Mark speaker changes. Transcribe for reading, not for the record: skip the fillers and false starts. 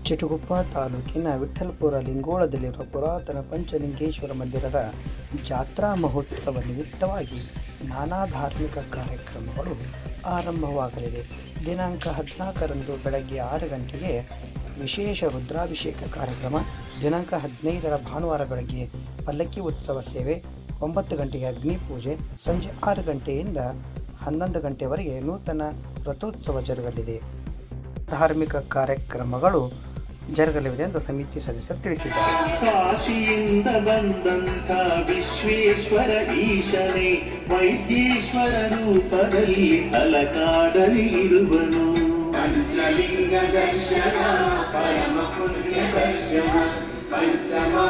Speaker 1: ಚಿಟಗುಪ್ಪ ತಾಲೂಕಿನ ವಿಠ್ಠಲಪುರ ಲಿಂಗೋಳದಲ್ಲಿರುವ ಪುರಾತನ ಪಂಚಲಿಂಗೇಶ್ವರ ಮಂದಿರದ ಜಾತ್ರಾ ಮಹೋತ್ಸವ ನಿಮಿತ್ತವಾಗಿ ನಾನಾ ಧಾರ್ಮಿಕ ಕಾರ್ಯಕ್ರಮಗಳು ಆರಂಭವಾಗಲಿದೆ. ದಿನಾಂಕ 14ರಂದು ಬೆಳಗ್ಗೆ 6 ಗಂಟೆಗೆ ವಿಶೇಷ ರುದ್ರಾಭಿಷೇಕ ಕಾರ್ಯಕ್ರಮ, ದಿನಾಂಕ 15ರ ಭಾನುವಾರ ಬೆಳಗ್ಗೆ ಪಲ್ಲಕ್ಕಿ ಉತ್ಸವ ಸೇವೆ, 9 ಗಂಟೆಗೆ ಅಗ್ನಿ ಪೂಜೆ, ಸಂಜೆ 6 ಗಂಟೆಯಿಂದ 11 ಗಂಟೆವರೆಗೆ ನೂತನ ರಥೋತ್ಸವ ಜರುಗಲಿದೆ. ಧಾರ್ಮಿಕ ಕಾರ್ಯಕ್ರಮಗಳು ಜರುಗಲಿವೆ ಎಂದು ಸಮಿತಿ ಸದಸ್ಯರು ತಿಳಿಸಿದ್ದಾರೆ.
Speaker 2: ಕಾಶಿಯಿಂದ ಬಂದಂಥ ವಿಶ್ವೇಶ್ವರ ಈಶನೇ ವೈದ್ಯೇಶ್ವರ ರೂಪದಲ್ಲಿ ಅಲಕಾಡಲಿರುವನು. ಪಂಚಲಿಂಗ ದರ್ಶನ ಪರಮ ಪುಣ್ಯ ದರ್ಶನ ಪಂಚಮಹಾಪಾತಕವ